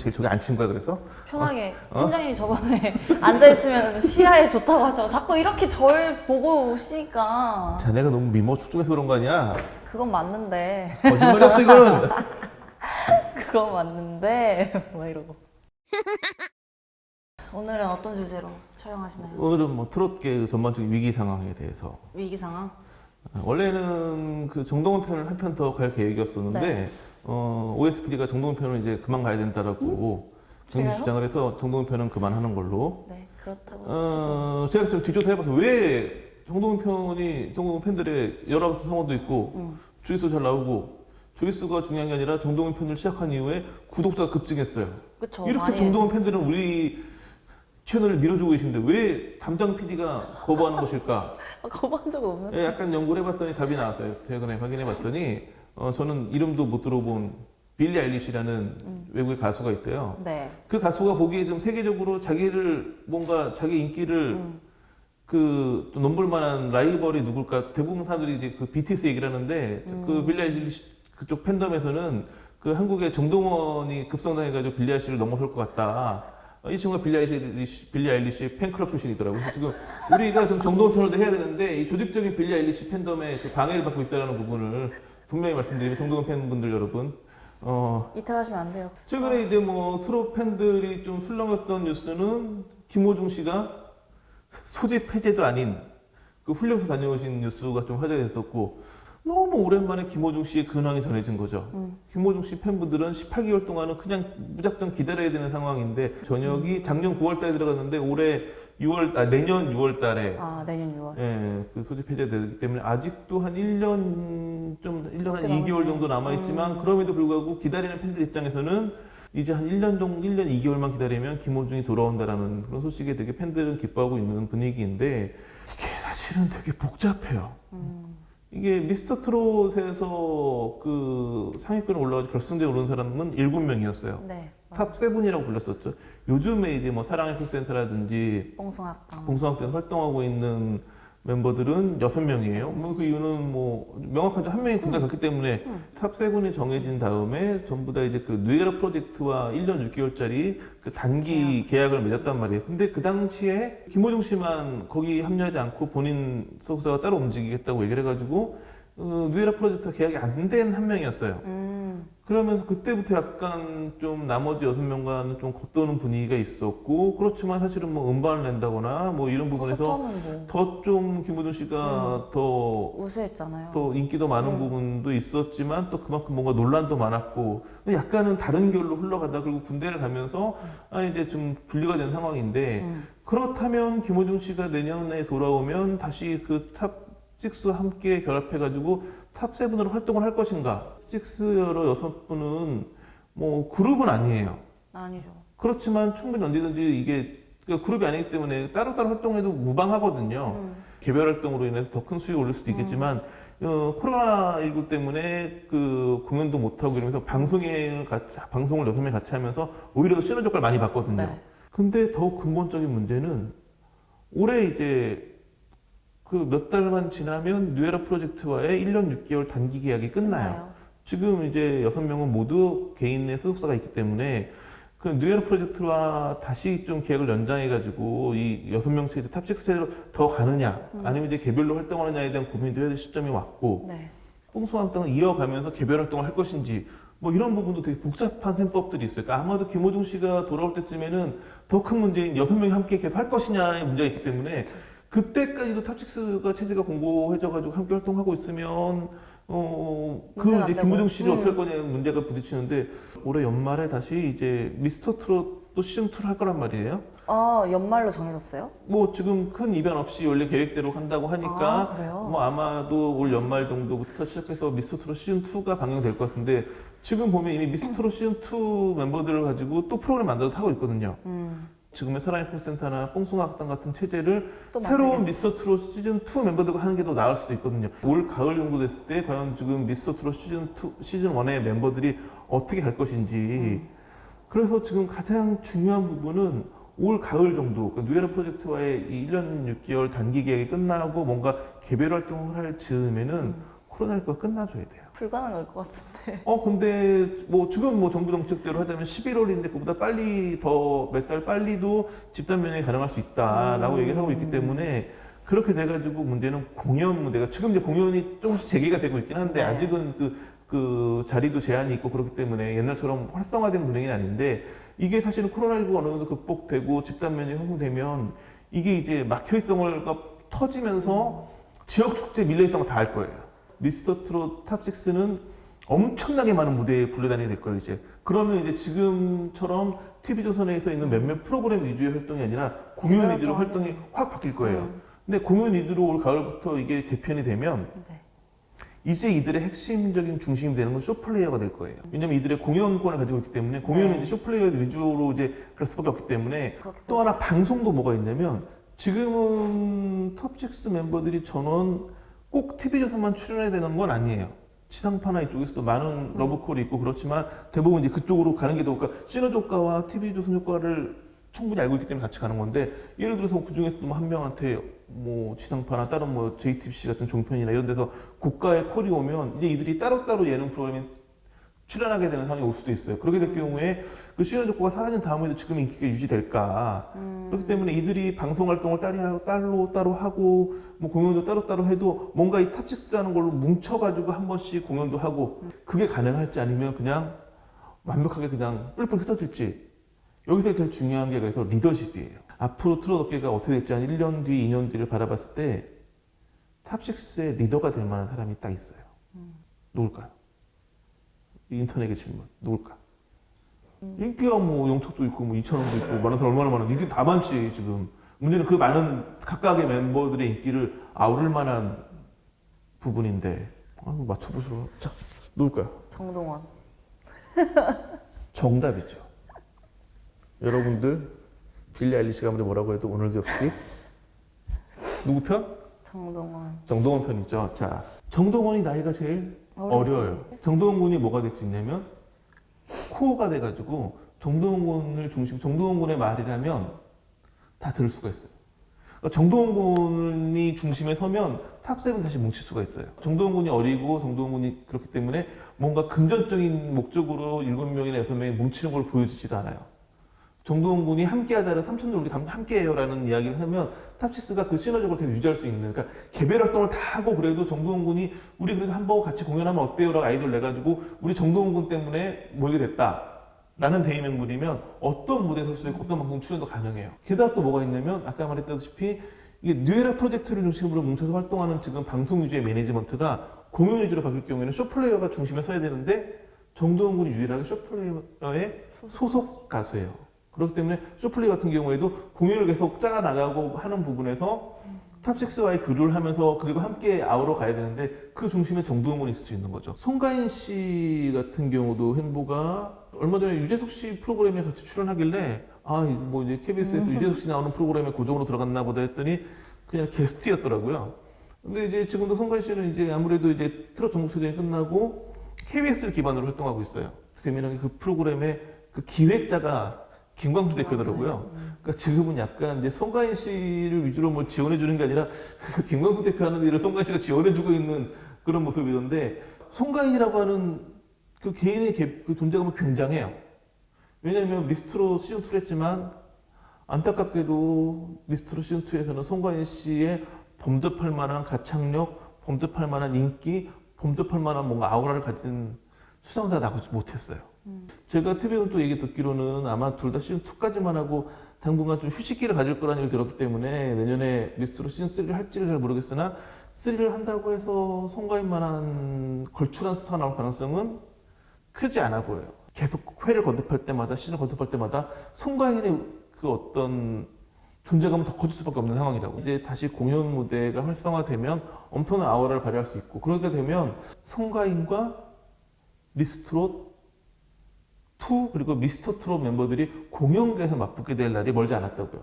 제일 저기 앉힌 거야 그래서? 편하게 팀장님이 저번에 앉아있으면 시야에 좋다고 하죠. 자꾸 이렇게 절 보고 오시니까. 자네가 너무 미모 출중해서 그런 거 아니야? 그건 맞는데 거짓말이었어 이거는. 그건 맞는데 뭐 이러고. 오늘은 어떤 주제로 촬영하시나요? 오늘은 뭐 트롯계 전반적인 위기 상황에 대해서. 위기 상황? 원래는 그 정동원 편을 한 편 더 갈 계획이었었는데 네. OSPD가 정동원 편은 이제 그만 가야 된다라고 정식 그래요? 주장을 해서 정동원 편은 그만하는 걸로. 네, 그렇다고. 제가 좀 뒤조사 해봐서 왜 정동원 편이 정동원 팬들의 여러 가지 상황도 있고 조회수 잘 나오고 조회수가 중요한 게 아니라 정동원 편을 시작한 이후에 구독자가 급증했어요. 그쵸. 이렇게 많이 정동원 팬들은 우리 채널을 밀어주고 계신데 왜 담당 PD가 거부하는 것일까? 거부한 적 없는데. 예, 약간 연구를 해봤더니 답이 나왔어요. 최근에 확인해봤더니 저는 이름도 못 들어본 빌리 아일리시라는 외국의 가수가 있대요. 네. 그 가수가 보기에 좀 세계적으로 자기를 뭔가 자기 인기를 또 넘볼 만한 라이벌이 누굴까? 대부분 사람들이 이제 그 BTS 얘기를 하는데 그 빌리 아일리시 그쪽 팬덤에서는 그 한국의 정동원이 급성장해가지고 빌리 아일리시를 넘어설 것 같다. 이 친구가 빌리 아일리시 팬클럽 출신이더라고요. 그래서 지금 우리가 좀 정동원 편을 해야 되는데 이 조직적인 빌리 아일리시 팬덤에 그 방해를 받고 있다는 부분을 분명히 말씀드리면 정동원 팬분들 여러분. 이탈하시면 안 돼요. 최근에 이제 뭐 트롯 팬들이 좀 술렁했던 뉴스는 김호중 씨가 소집 해제도 아닌 그 훈련소 다녀오신 뉴스가 좀 화제가 됐었고 너무 오랜만에 김호중 씨의 근황이 전해진 거죠. 김호중 씨 팬분들은 18개월 동안은 그냥 무작정 기다려야 되는 상황인데 전역이 작년 9월 달에 들어갔는데 내년 6월 달에 내년 6월. 예, 그 소집 해제되기 때문에 아직도 한 1년 한 넘게 2개월 남았네. 정도 남아있지만 그럼에도 불구하고 기다리는 팬들 입장에서는 이제 한 1년 2개월만 기다리면 김호중이 돌아온다라는 그런 소식에 되게 팬들은 기뻐하고 있는 분위기인데 이게 사실은 되게 복잡해요. 이게 미스터 트롯에서 그 상위권에 올라가서 결승대에 오른 사람은 7명이었어요. 네. 탑 7이라고 불렸었죠. 요즘에 이제 뭐 사랑의 콜센터라든지 뽕숭아빵. 봉숭아학대에서 활동하고 있는 멤버들은 6명이에요. 뭐 그 이유는 뭐 명확하죠. 한 명이 군대 갔기 때문에 탑 7이 정해진 다음에 전부 다 이제 그 뉴에라 프로젝트와 1년 6개월짜리 그 단기 계약을 맺었단 말이에요. 근데 그 당시에 김호중 씨만 거기 합류하지 않고 본인 소속사가 따로 움직이겠다고 얘기를 해가지고 뉴에라 프로젝트가 계약이 안 된 한 명이었어요. 그러면서 그때부터 약간 좀 나머지 6명과는 좀 겉도는 분위기가 있었고 그렇지만 사실은 뭐 음반을 낸다거나 뭐 이런 부분에서 뭐 더 좀 김호중 씨가 더 우세했잖아요. 인기도 많은 부분도 있었지만 또 그만큼 뭔가 논란도 많았고 근데 약간은 다른 결로 흘러가다 그리고 군대를 가면서 이제 좀 분리가 된 상황인데 그렇다면 김호중 씨가 내년에 돌아오면 다시 그 탑 6 함께 결합해가지고 탑 7으로 활동을 할 것인가? 6 여러 6분은 뭐 그룹은 아니에요. 아니죠. 그렇지만 충분히 언제든지 이게 그러니까 그룹이 아니기 때문에 따로따로 활동해도 무방하거든요. 개별 활동으로 인해서 더 큰 수익을 올릴 수도 있겠지만 코로나19 때문에 그 공연도 못하고 이러면서 방송을 6명 같이 하면서 오히려 더 시너지 효과를 많이 봤거든요. 네. 근데 더 근본적인 문제는 올해 이제 그 몇 달만 지나면 뉴에라 프로젝트와의 1년 6개월 단기 계약이 끝나요. 지금 이제 6명은 모두 개인의 소속사가 있기 때문에 그 뉴에라 프로젝트와 다시 좀 계약을 연장해가지고 이 6명 체제 탑6 체제로 더 가느냐 아니면 이제 개별로 활동하느냐에 대한 고민도 해야 될 시점이 왔고 네. 뽕숭아학당을 이어가면서 개별 활동을 할 것인지 뭐 이런 부분도 되게 복잡한 셈법들이 있어요. 그러니까 아마도 김호중 씨가 돌아올 때쯤에는 더 큰 문제인 6명이 함께 계속 할 것이냐의 문제가 있기 때문에 그때까지도 탑6가 체제가 공고해져가지고 함께 활동하고 있으면 문제가 이제 안 김호중 되고. 씨를 어떻게 할 거냐는 문제가 부딪히는데 올해 연말에 다시 이제 미스터 트롯도 시즌 2를 할 거란 말이에요. 연말로 정해졌어요? 뭐 지금 큰 이변 없이 원래 계획대로 한다고 하니까 그래요? 뭐 아마도 올 연말 정도부터 시작해서 미스터 트롯 시즌 2가 방영될 것 같은데 지금 보면 이미 미스터 트롯 시즌 2 멤버들을 가지고 또 프로그램 만들어서 하고 있거든요. 지금의 사랑의 콜센터나 뽕숭아학당 같은 체제를 또 새로운 만들겠지. 미스터 트롯 시즌 2 멤버들과 하는 게 더 나을 수도 있거든요. 올 가을 정도 됐을 때 과연 지금 미스터 트롯 시즌 1의 멤버들이 어떻게 갈 것인지. 그래서 지금 가장 중요한 부분은 올 가을 정도 그러니까 뉴에라 프로젝트와의 이 1년 6개월 단기 계약이 끝나고 뭔가 개별 활동을 할 즈음에는 코로나19가 끝나줘야 돼요. 불가능할 것 같은데. 근데 뭐 지금 뭐 정부 정책대로 하자면 11월인데 그보다 빨리 더 몇 달 빨리도 집단 면역이 가능할 수 있다라고 얘기를 하고 있기 때문에 그렇게 돼가지고 문제는 공연 무대가 지금 이제 공연이 조금씩 재개가 되고 있긴 한데 네. 아직은 그 자리도 제한이 있고 그렇기 때문에 옛날처럼 활성화된 분위기는 아닌데 이게 사실은 코로나19가 어느 정도 극복되고 집단 면역이 형성되면 이게 이제 막혀있던 거가 터지면서 지역 축제 밀려있던 거 다 할 거예요. 미스터 트롯 탑6는 엄청나게 많은 무대에 불러다니게 될 거예요, 이제. 그러면 이제 지금처럼 TV조선에서 있는 몇몇 프로그램 위주의 활동이 아니라 공연 위주로 활동이 확 바뀔 거예요. 근데 공연 위주로 올 가을부터 이게 재편이 되면 네. 이제 이들의 핵심적인 중심이 되는 건 쇼플레이어가 될 거예요. 왜냐면 이들의 공연권을 가지고 있기 때문에 공연은 네. 이제 쇼플레이어 위주로 이제 그럴 수밖에 없기 때문에 그렇게 또 하나 방송도 뭐가 있냐면 지금은 톱6 멤버들이 전원 꼭 TV조선만 출연해야 되는 건 아니에요. 지상파나 이쪽에서도 많은 러브콜이 있고 그렇지만 대부분 이제 그쪽으로 가는 게 더, 그러니까 시너지 효과와 TV조선 효과를 충분히 알고 있기 때문에 같이 가는 건데 예를 들어서 그 중에서도 뭐 한 명한테 뭐 지상파나 다른 뭐 JTBC 같은 종편이나 이런 데서 고가의 콜이 오면 이제 이들이 따로따로 예능 프로그램에 출연하게 되는 상황이 올 수도 있어요. 그렇게 될 경우에 그 시너지 효과가 사라진 다음에도 지금 인기가 유지될까? 그렇기 때문에 이들이 방송 활동을 따로 하고 뭐 공연도 따로 해도 뭔가 이 탑6라는 걸로 뭉쳐가지고 한 번씩 공연도 하고 그게 가능할지 아니면 그냥 완벽하게 그냥 뿔뿔 흩어질지 여기서 제일 중요한 게 그래서 리더십이에요. 앞으로 트롯 업계가 어떻게 될지 한 1년 뒤, 2년 뒤를 바라봤을 때 탑6의 리더가 될 만한 사람이 딱 있어요. 누굴까요? 인터넷의 질문. 누굴까? 인기가 뭐 영탁도 있고 뭐 이찬원도 있고 많은 사람 얼마나 많은 인기 다 많지 지금. 문제는 그 많은 각각의 멤버들의 인기를 아우를 만한 부분인데 맞춰보시죠. 자, 누굴까요? 정동원. 정답이죠. 여러분들 빌리 아일리시가 아무리 뭐라고 해도 오늘도 역시 누구 편? 정동원. 정동원 편이죠. 자, 정동원이 나이가 제일 어리지. 어려요. 정동원 군이 뭐가 될 수 있냐면 코어가 돼가지고 정동원 군을 중심, 정동원 군의 말이라면 다 들을 수가 있어요. 그러니까 정동원 군이 중심에 서면 탑7 다시 뭉칠 수가 있어요. 정동원 군이 어리고 정동원 군이 그렇기 때문에 뭔가 금전적인 목적으로 7명이나 6명이 뭉치는 걸 보여주지도 않아요. 정동원 군이 함께하다를 삼촌들 우리 함께해요라는 이야기를 하면 탑6가 그 시너지를 계속 유지할 수 있는, 그러니까 개별 활동을 다 하고 그래도 정동원 군이 우리 그래도 한번 같이 공연하면 어때요라고 아이디어를 내가지고 우리 정동원 군 때문에 모이게 됐다라는 대의 명분이면 어떤 무대에 설 수도 있고 어떤 방송 출연도 가능해요. 게다가 또 뭐가 있냐면 아까 말했다시피 이게 뉴에라 프로젝트를 중심으로 뭉쳐서 활동하는 지금 방송 위주의 매니지먼트가 공연 위주로 바뀔 경우에는 쇼플레이어가 중심에 서야 되는데 정동원 군이 유일하게 쇼플레이어의 소속 가수예요. 그렇기 때문에 쇼플레이 같은 경우에도 공연을 계속 짜가 나가고 하는 부분에서 탑6와의 교류를 하면서 그리고 함께 아우러 가야 되는데 그 중심에 정동원 군이 있을 수 있는 거죠. 송가인 씨 같은 경우도 행보가 얼마 전에 유재석 씨 프로그램에 같이 출연하길래 뭐 이제 KBS에서 유재석 씨 나오는 프로그램에 고정으로 들어갔나 보다 했더니 그냥 게스트였더라고요. 근데 이제 지금도 송가인 씨는 이제 아무래도 이제 트롯 전국체전이 끝나고 KBS를 기반으로 활동하고 있어요. 재미나게 그 프로그램의 그 기획자가 김광수 대표더라고요. 그러니까 지금은 약간 이제 송가인 씨를 위주로 뭐 지원해주는 게 아니라 김광수 대표 하는 일을 송가인 씨가 지원해주고 있는 그런 모습이던데 송가인이라고 하는 그 개인의 그 존재감은 굉장해요. 왜냐하면 미스트롯 시즌2를 했지만 안타깝게도 미스트롯 시즌2에서는 송가인 씨의 범접할 만한 가창력, 범접할 만한 인기, 범접할 만한 뭔가 아우라를 가진 수상자가 나오지 못했어요. 제가 TV는 또 얘기 듣기로는 아마 둘 다 시즌2까지만 하고 당분간 좀 휴식기를 가질 거라는 얘기를 들었기 때문에 내년에 미스트롯 시즌3를 할지를 잘 모르겠으나 3를 한다고 해서 송가인만한 걸출한 스타가 나올 가능성은 크지 않아 보여요. 계속 회를 거듭할 때마다 시즌을 거듭할 때마다 송가인의 그 어떤 존재감은 더 커질 수밖에 없는 상황이라고. 이제 다시 공연 무대가 활성화되면 엄청난 아우라를 발휘할 수 있고 그렇게 되면 송가인과 미스트롯 2 그리고 미스터 트롯 멤버들이 공연계에서 맞붙게 될 날이 멀지 않았다고요.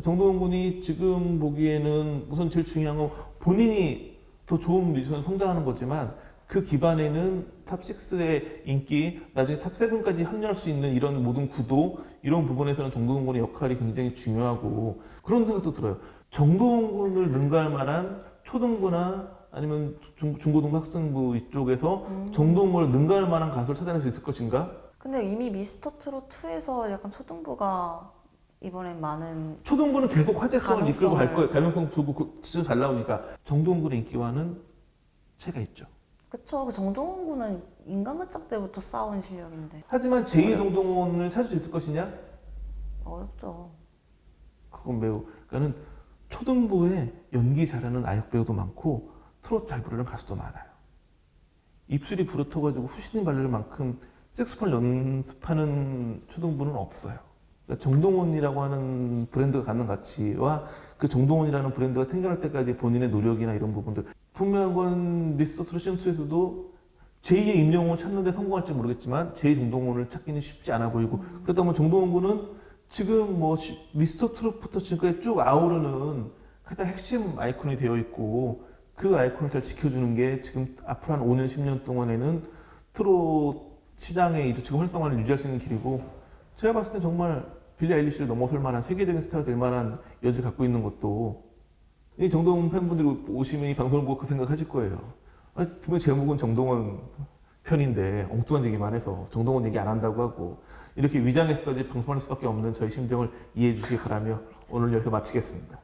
정동원 군이 지금 보기에는 우선 제일 중요한 건 본인이 더 좋은 뮤지션으로 성장하는 거지만 그 기반에는 탑6의 인기, 나중에 탑7까지 합류할 수 있는 이런 모든 구도, 이런 부분에서는 정동원 군의 역할이 굉장히 중요하고 그런 생각도 들어요. 정동원 군을 능가할 만한 초등부나 아니면 중고등 학생부 이쪽에서 정동원을 능가할 만한 가수를 찾아낼 수 있을 것인가? 근데 이미 미스터 트롯 2에서 약간 초등부가 이번엔 많은 초등부는 계속 화제성을 이끌고 갈 가능성을- 거예요. 가능성 두고 진짜 잘 나오니까 정동원의 인기와는 차이가 있죠. 그쵸. 그 정동원 군은 인간극장 때부터 쌓아온 실력인데 하지만 제2의 정동원을 찾을 수 있을 것이냐? 어렵죠. 그건 매우 그러니까는 초등부에 연기 잘하는 아역 배우도 많고 트로트 잘 부르는 가수도 많아요. 입술이 부르터가지고 후시니 발랄 만큼 색소폰 연습하는 초등부는 없어요. 그러니까 정동원이라고 하는 브랜드가 갖는 가치와 그 정동원이라는 브랜드가 생겨날 때까지 본인의 노력이나 이런 부분들 분명한 건 미스터 트롯 시즌2에서도 제2의 임영웅을 찾는 데 성공할지 모르겠지만 제2 정동원을 찾기는 쉽지 않아 보이고 그렇다 보면 정동원 군은 지금 뭐 미스터 트롯부터 지금까지 쭉 아우르는 가장 핵심 아이콘이 되어 있고 그 아이콘을 잘 지켜주는 게 지금 앞으로 한 5년, 10년 동안에는 트롯 시장의 지금 활성화를 유지할 수 있는 길이고 제가 봤을 때 정말 빌리 아일리시를 넘어설 만한 세계적인 스타가 될 만한 여지를 갖고 있는 것도 이 정동원 팬분들이 오시면 이 방송을 보고 그 생각하실 거예요. 아니, 분명 제목은 정동원 편인데 엉뚱한 얘기만 해서 정동원 얘기 안 한다고 하고 이렇게 위장해서까지 방송할 수밖에 없는 저희 심정을 이해해 주시기 바라며 오늘 여기서 마치겠습니다.